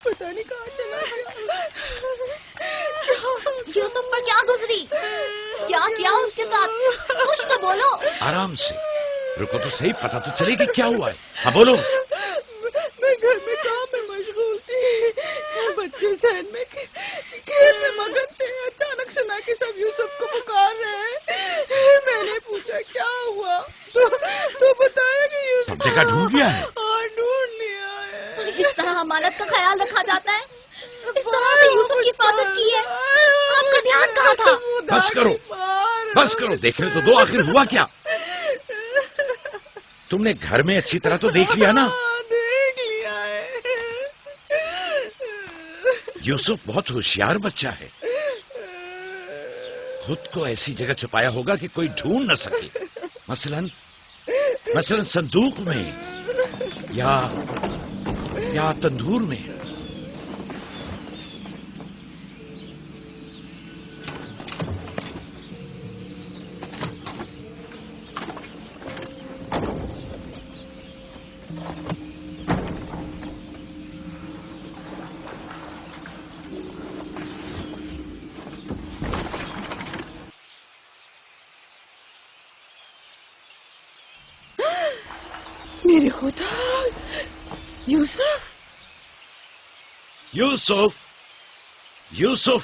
پتہ نہیں کہاں چلا گیا. یوسف پر کیا گزری؟ کیا کیا اس کے ساتھ؟ کچھ تو بولو. آرام سے رکو تو صحیح، پتہ تو چلے کہ کیا ہوا ہے. ہاں بولو. میں گھر میں کام میں مشغول تھی، بچے ذہن میں کھیل میں مگن تھے. اچانک سنا کہ سب یوسف کو پکار رہے ہیں. میں نے پوچھا کیا ہوا تو بتایا کہ یوسف سب جگہ ڈھونڈ لیا ہے. اور ڈھونڈ لیا ہے. اس طرح امانت کا خیال رکھا جاتا ہے؟ اس طرح سے یوسف کی حفاظت کی ہے؟ آپ کا دھیان کہاں تھا؟ بس کرو بس کرو، دیکھنے تو دو آخر ہوا کیا. تم نے گھر میں اچھی طرح تو دیکھ لیا نا؟ دیکھ لیا ہے. یوسف بہت ہوشیار بچہ ہے، خود کو ایسی جگہ چھپایا ہوگا کہ کوئی ڈھونڈ نہ سکے. مثلاً صندوق میں یا تندور میں. میرے خدا، یوسف یوسف یوسف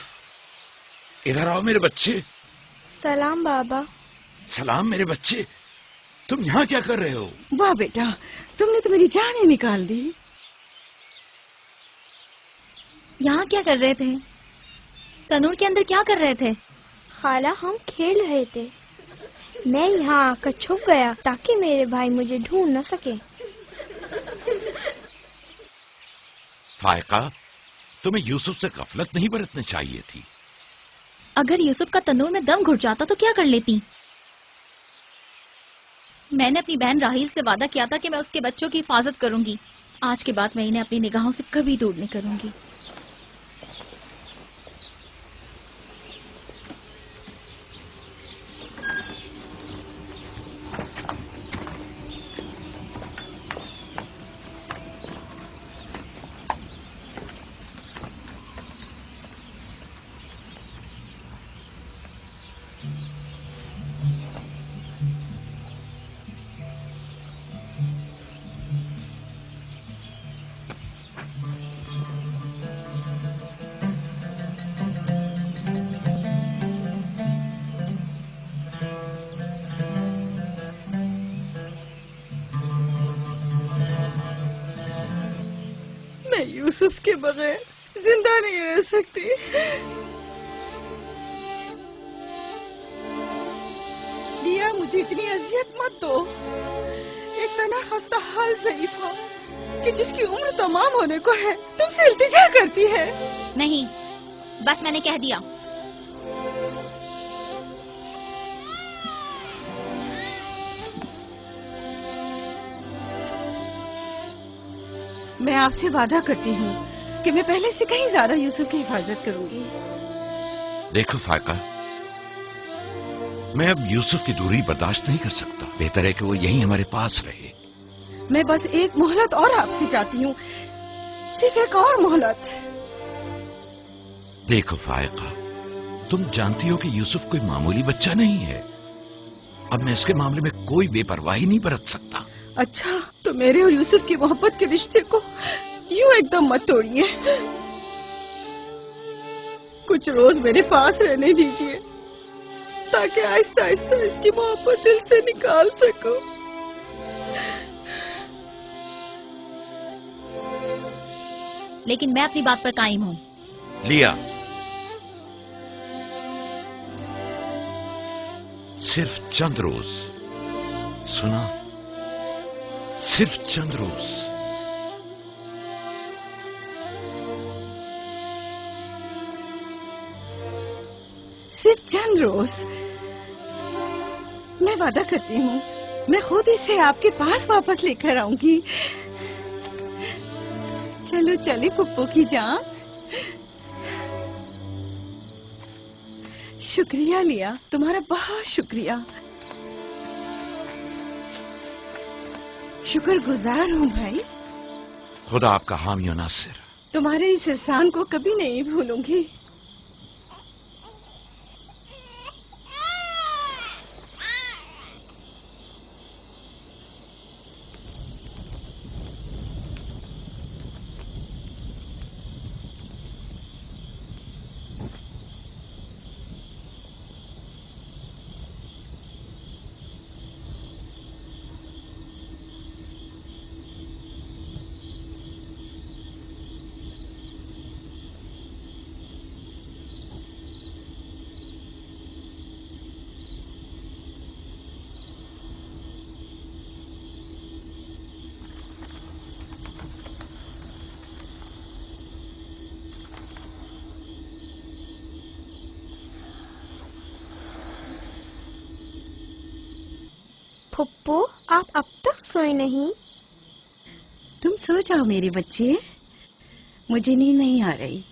ادھر آؤ میرے بچے. سلام بابا. سلام میرے بچے، تم یہاں کیا کر رہے ہو؟ واہ بیٹا، تم نے تو میری جان ہی نکال دی. یہاں کیا کر رہے تھے؟ تنور کے اندر کیا کر رہے تھے؟ خالہ ہم کھیل رہے تھے. میں یہاں آ کر چھپ گیا تاکہ میرے بھائی مجھے ڈھونڈ نہ سکے. فائقہ، تمہیں یوسف سے غفلت نہیں برتنی چاہیے تھی. اگر یوسف کا تنور میں دم گھٹ جاتا تو کیا کر لیتی؟ میں نے اپنی بہن راحیل سے وعدہ کیا تھا کہ میں اس کے بچوں کی حفاظت کروں گی. آج کے بعد میں انہیں اپنی نگاہوں سے کبھی دور نہیں کروں گی. یوسف کے بغیر زندہ نہیں رہ سکتی. لیا، مجھے اتنی اذیت مت دو. ایک تنہا خستہ حال ضعیفہ کہ جس کی عمر تمام ہونے کو ہے تم سے التجا کرتی ہے. نہیں، بس میں نے کہہ دیا. میں آپ سے وعدہ کرتی ہوں کہ میں پہلے سے کہیں زیادہ یوسف کی حفاظت کروں گی. دیکھو فائقہ، میں اب یوسف کی دوری برداشت نہیں کر سکتا. بہتر ہے کہ وہ یہیں ہمارے پاس رہے. میں بس ایک مہلت اور آپ سے چاہتی ہوں، صرف ایک اور مہلت. دیکھو فائقہ، تم جانتی ہو کہ یوسف کوئی معمولی بچہ نہیں ہے. اب میں اس کے معاملے میں کوئی بے پرواہی نہیں برت سکتا. اچھا، تو میرے اور یوسف کی محبت کے رشتے کو یوں ایک دم مت توڑیے. کچھ روز میرے پاس رہنے دیجیے تاکہ آہستہ آہستہ اس کی محبت دل سے نکال سکوں. لیکن میں اپنی بات پر قائم ہوں. لیا، صرف چند روز. سنا؟ صرف چند روز. صرف چند روز. میں وعدہ کرتی ہوں میں خود اسے آپ کے پاس واپس لے کر آؤں گی. چلو چلے پپو کی جان. شکریہ لیا، تمہارا بہت شکریہ. شکر گزار ہوں بھائی. خدا آپ کا حامی و ناصر. तुम्हारे इस एहसान को कभी नहीं भूलूंगी। फुप्पो, आप अब तक सोए नहीं? तुम सो जाओ मेरे बच्चे, मुझे नींद नहीं आ रही।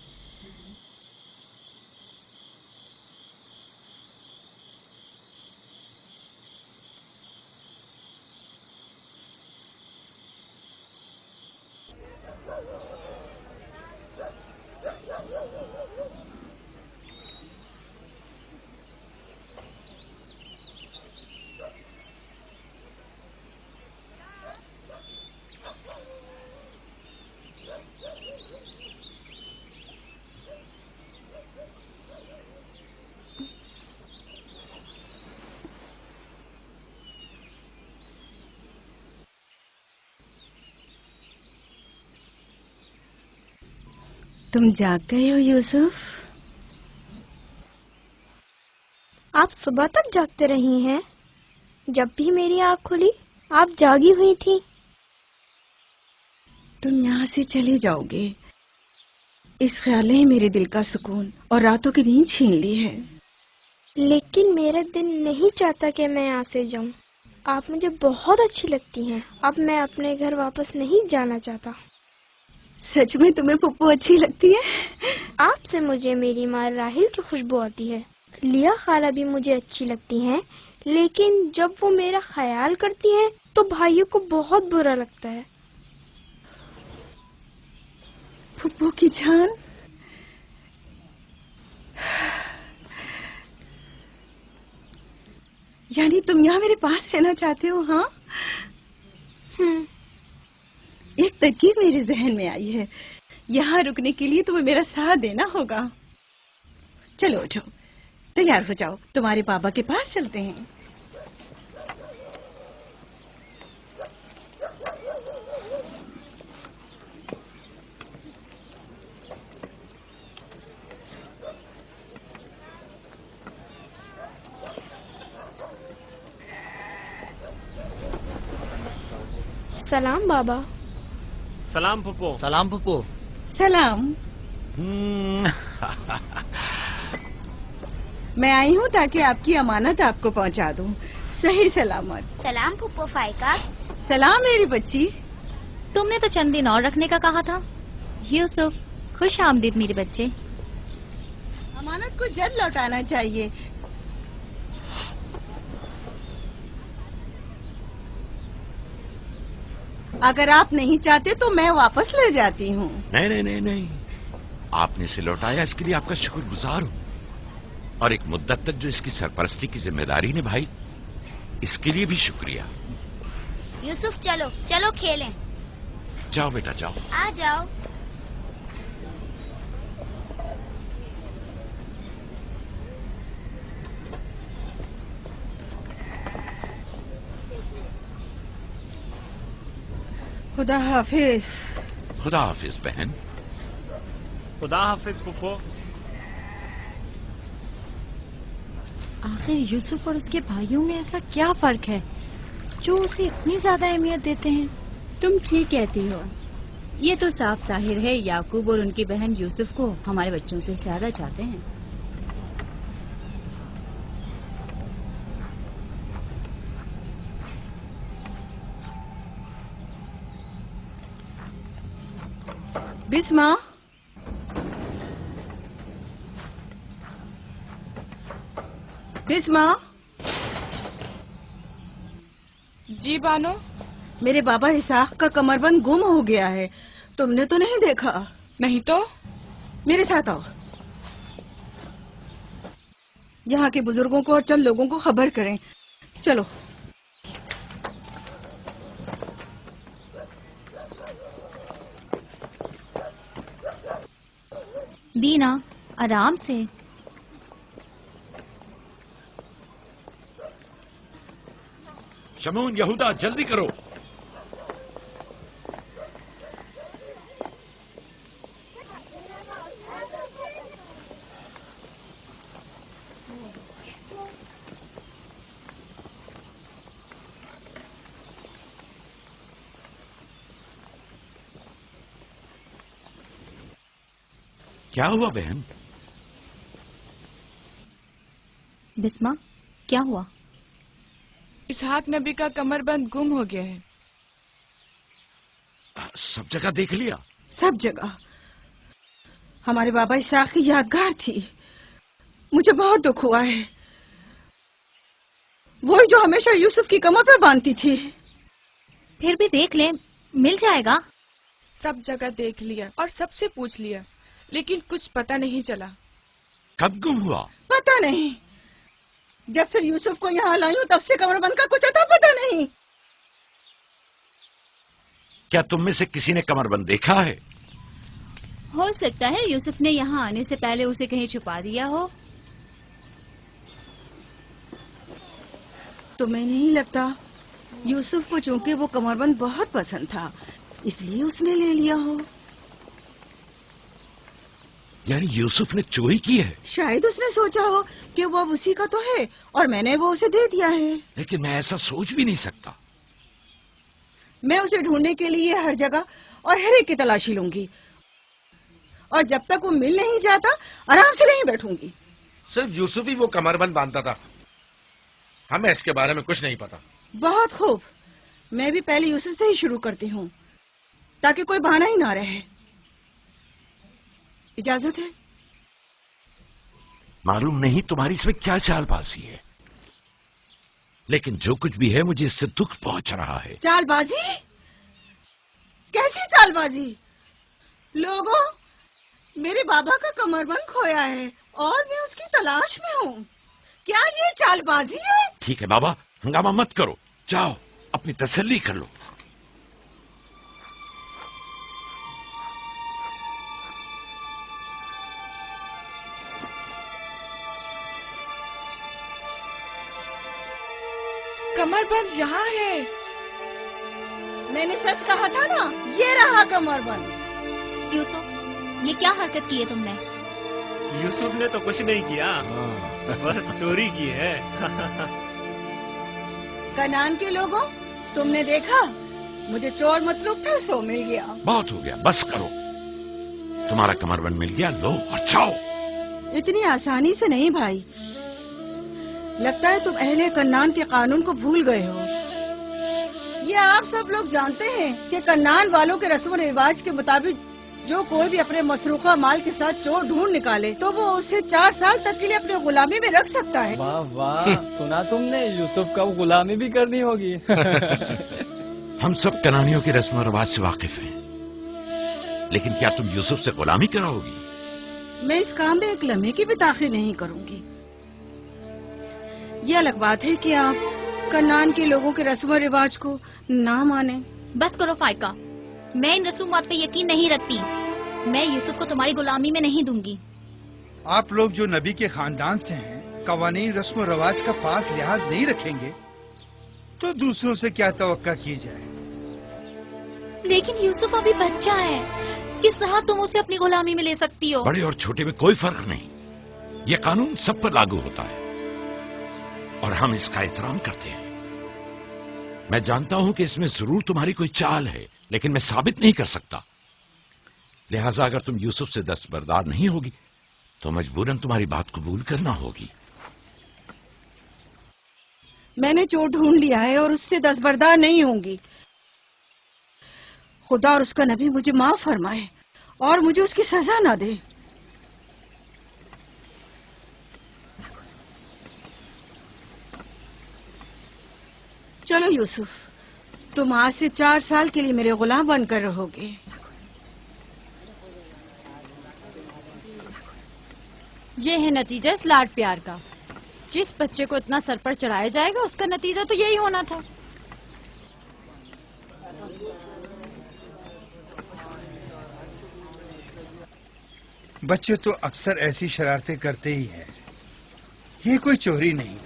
तुम जाग गए हो यूसुफ? आप सुबह तक जागते रही हैं? जब भी मेरी आँख खुली आप जागी हुई थी। तुम यहाँ से चले जाओगे, इस ख्याल ने मेरे दिल का सुकून और रातों की नींद छीन ली है। लेकिन मेरा दिल नहीं चाहता कि मैं यहाँ से जाऊँ। आप मुझे बहुत अच्छी लगती हैं। अब मैं अपने घर वापस नहीं जाना चाहता। सच में तुम्हें पुप्पो अच्छी लगती है? आपसे मुझे मेरी माँ राहिल की खुशबू आती है। लिया खाला भी मुझे अच्छी लगती हैं, लेकिन जब वो मेरा ख्याल करती हैं तो भाइयों को बहुत बुरा लगता है। पुप्पो की जान, यानी तुम यहाँ मेरे पास रहना चाहते हो? हाँ, एक तरकीब मेरे जहन में आई है। यहाँ रुकने के लिए तुम्हें मेरा साथ देना होगा। चलो उठो, तैयार हो जाओ, तुम्हारे पापा के पास चलते हैं। सलाम बाबा। सलाम पुप्पो। सलाम पुप्पो। सलाम। मैं आई हूँ ताकि आपकी अमानत आपको पहुँचा दूँ सही सलामत। सलाम फुप्पो फाइका। सलाम मेरी बच्ची। तुमने तो चंद दिन और रखने का कहा था। यूसुफ, खुश आमदीद मेरे बच्चे। अमानत को जल्द लौटाना चाहिए। अगर आप नहीं चाहते तो मैं वापस ले जाती हूँ। नहीं नहीं नहीं नहीं, आपने इसे लौटाया इसके लिए आपका शुक्रगुजार हूँ, और एक मुद्दत तक जो इसकी सरपरस्ती की जिम्मेदारी निभाई इसके लिए भी शुक्रिया। यूसुफ चलो चलो खेलें। जाओ बेटा जाओ। आ जाओ। खुदा हाफिज। खुदा हाफिज बहन। खुदा हाफिज पुप्पो। आखिर यूसुफ और उसके भाइयों में ऐसा क्या फर्क है जो उसे इतनी ज्यादा अहमियत देते हैं? तुम ठीक कहती हो। ये तो साफ जाहिर है याकूब और उनकी बहन यूसुफ को हमारे बच्चों से ज्यादा चाहते हैं। बिस्मा, बिस्मा। जी बानो। मेरे बाबा इसाक का कमरबंद गुम हो गया है, तुमने तो नहीं देखा? नहीं तो मेरे साथ आओ, यहाँ के बुजुर्गों को और चंद लोगों को खबर करें। चलो। दीना, आराम से। शमून, यहूदा, जल्दी करो। क्या हुआ बहन? बिस्मा, क्या हुआ? इसहाक नबी का कमरबंद गुम हो गया है। सब जगह देख लिया? सब जगह। हमारे बाबा इसहाक की यादगार थी। मुझे बहुत दुख हुआ है। वही जो हमेशा यूसुफ की कमर पर बांधती थी। फिर भी देख ले, मिल जाएगा। सब जगह देख लिया और सबसे पूछ लिया, लेकिन कुछ पता नहीं चला। कब गुम हुआ? पता नहीं। जब से यूसुफ को यहाँ लाई हूँ तब से कमरबंद का कुछ अता पता नहीं। क्या तुम में से किसी ने कमरबंद देखा है? हो सकता है यूसुफ ने यहाँ आने से पहले उसे कहीं छुपा दिया हो। तुम्हें नहीं लगता यूसुफ को चूंकि वो कमरबंद बहुत पसंद था इसलिए उसने ले लिया हो? यानी यूसुफ ने चोरी की है? शायद उसने सोचा हो कि वो अब उसी का तो है और मैंने वो उसे दे दिया है। लेकिन मैं ऐसा सोच भी नहीं सकता। मैं उसे ढूंढने के लिए हर जगह और हर एक की तलाशी लूंगी और जब तक वो मिल नहीं जाता आराम से नहीं बैठूंगी। सिर्फ यूसुफ ही वो कमरबंद बांधता था, हमें इसके बारे में कुछ नहीं पता। बहुत खूब। मैं भी पहले यूसुफ से ही शुरू करती हूँ ताकि कोई बहाना ही ना रहे। इजाजत है? मालूम नहीं तुम्हारी इसमें क्या चालबाजी है, लेकिन जो कुछ भी है मुझे इससे दुख पहुंच रहा है। चालबाजी? कैसी चालबाजी? लोगों, मेरे बाबा का कमरबंद खोया है और मैं उसकी तलाश में हूँ। क्या ये चालबाजी है? ठीक है बाबा, हंगामा मत करो, जाओ अपनी तसल्ली कर लो। कमरबंद यहाँ है। मैंने सच कहा था ना, ये रहा कमरबंद। यूसुफ, ये क्या हरकत की है तुमने? यूसुफ ने तो कुछ नहीं किया, बस चोरी की है। कनान के लोगों, तुमने देखा, मुझे चोर मतलूब था, सो मिल गया। बहुत हो गया, बस करो। तुम्हारा कमरबंद मिल गया, लो और जाओ। इतनी आसानी से नहीं भाई। लगता है तुम अहले कन्नान के कानून को भूल गए हो। ये आप सब लोग जानते हैं कि कन्नान वालों के रस्म रिवाज के मुताबिक जो कोई भी अपने मसरूखा माल के साथ चोर ढूंढ निकाले तो वो उसे 4 साल तक के लिए अपने गुलामी में रख सकता है। वाह वाह, सुना तुमने, यूसुफ का गुलामी भी करनी होगी। हम सब कनानियों के रस्म रिवाज से वाकिफ हैं, लेकिन क्या तुम यूसुफ से गुलामी कराओगी? मैं इस काम में एक लम्हे की भी ताखीर नहीं करूंगी। ये अलग बात है कि आप कन्नान के लोगों के रस्म रिवाज को ना माने। बस करो फाइका, मैं इन रसूमात पे यकीन नहीं रखती। मैं यूसुफ को तुम्हारी गुलामी में नहीं दूंगी। आप लोग जो नबी के खानदान से हैं, कवानीन रस्म रवाज का पास लिहाज नहीं रखेंगे तो दूसरों से क्या तवक्का की जाए। लेकिन यूसुफ अभी बच्चा है, किस तरह तुम उसे अपनी गुलामी में ले सकती हो? बड़े और छोटे में कोई फर्क नहीं, ये कानून सब पर लागू होता है और हम इसका एहतराम करते हैं। मैं जानता हूं कि इसमें जरूर तुम्हारी कोई चाल है, लेकिन मैं साबित नहीं कर सकता। लिहाजा अगर तुम यूसुफ से दस्तबरदार नहीं होगी तो मजबूरन तुम्हारी बात कबूल करना होगी। मैंने चोर ढूंढ लिया है और उससे दस्तबरदार नहीं होंगी। खुदा और उसका नबी मुझे माफ फरमाए और मुझे उसकी सजा ना दे। चलो यूसुफ, तुम आज से 4 साल के लिए मेरे गुलाम बनकर रहोगे। یہ ہے نتیجہ اس لاڈ پیار کا. جس بچے کو اتنا سر پر چڑھایا جائے گا اس کا نتیجہ تو یہی ہونا تھا. بچے تو اکثر ایسی شرارتیں کرتے ہی ہیں. یہ کوئی چوری نہیں.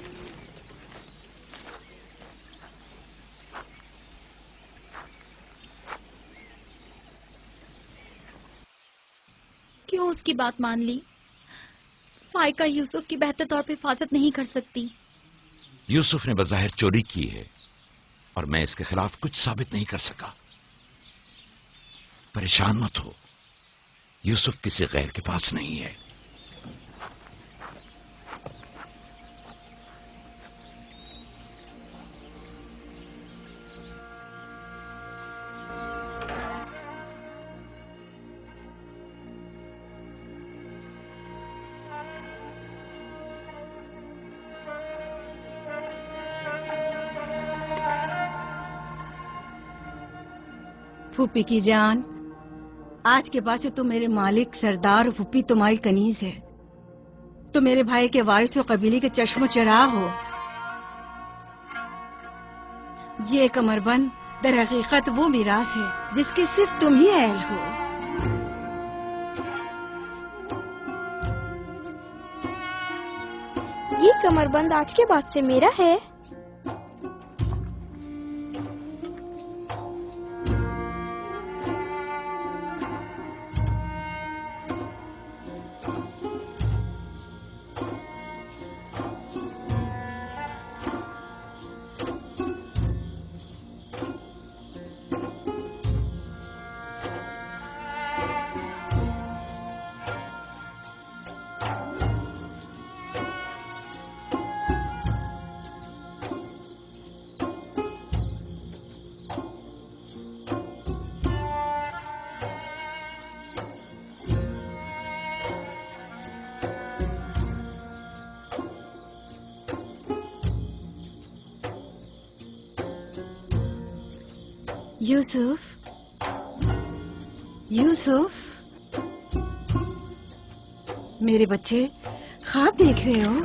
کیوں اس کی بات مان لی؟ فائقہ یوسف کی بہتر طور پہ حفاظت نہیں کر سکتی. یوسف نے بظاہر چوری کی ہے اور میں اس کے خلاف کچھ ثابت نہیں کر سکا. پریشان مت ہو، یوسف کسی غیر کے پاس نہیں ہے. پھوپھی کی جان، آج کے بعد سے تو میرے مالک سردار اور پھوپھی تمہاری کنیز ہے. تو میرے بھائی کے وارث و قبیلے کے چشم و چراغ ہو. یہ کمر بند در حقیقت وہ میراث ہے جس کے صرف تم ہی اہل ہو. یہ کمر بند آج کے بعد سے میرا ہے. یوسف، یوسف، میرے بچے خواب دیکھ رہے ہو؟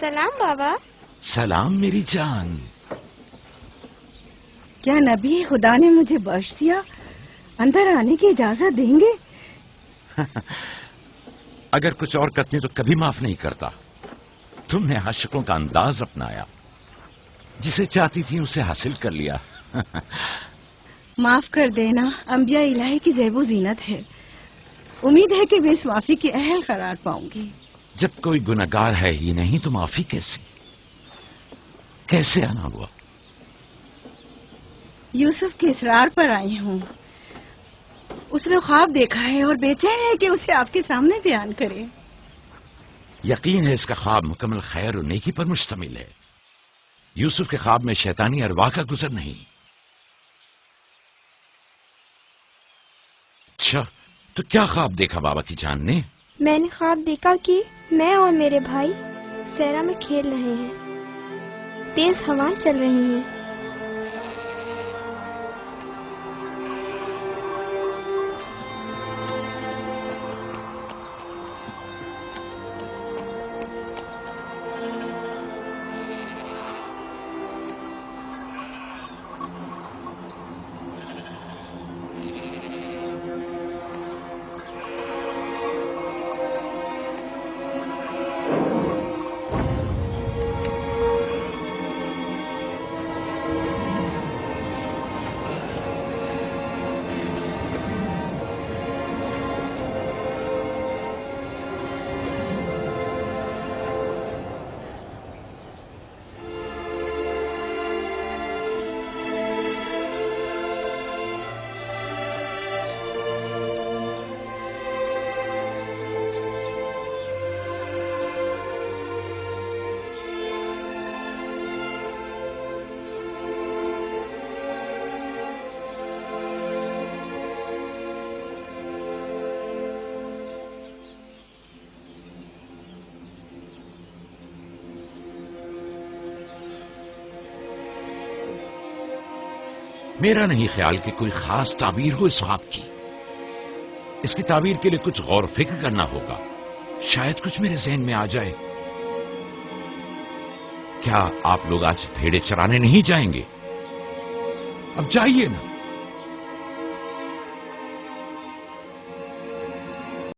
سلام بابا. سلام میری جان. کیا نبی خدا نے مجھے بخش دیا؟ اندر آنے کی اجازت دیں گے؟ اگر کچھ اور کرتی تو کبھی معاف نہیں کرتا. تم نے عاشقوں کا انداز اپنایا، جسے چاہتی تھی اسے حاصل کر لیا. معاف کر دینا انبیاء الہی کی زیب و زینت ہے. امید ہے کہ میں اس معافی کے اہل قرار پاؤں گی. جب کوئی گنہگار ہے ہی نہیں تو معافی کیسے آنا ہوا؟ یوسف کے اصرار پر آئی ہوں. اس نے خواب دیکھا ہے اور بے چین ہے کہ اسے آپ کے سامنے بیان کرے. یقین ہے اس کا خواب مکمل خیر و نیکی پر مشتمل ہے. یوسف کے خواب میں شیطانی ارواح کا گزر نہیں. اچھا، تو کیا خواب دیکھا بابا کی جان نے؟ میں نے خواب دیکھا کہ میں اور میرے بھائی صحرا میں کھیل رہے ہیں. تیز ہوائیں چل رہی ہیں. मेरा नहीं ख्याल कि कोई खास ताबीर हो इस ख्वाब की। इसकी ताबीर के लिए कुछ गौर फिक्र करना होगा, शायद कुछ मेरे ज़हन में आ जाए। क्या आप लोग आज भेड़े चराने नहीं जाएंगे? अब जाइए ना।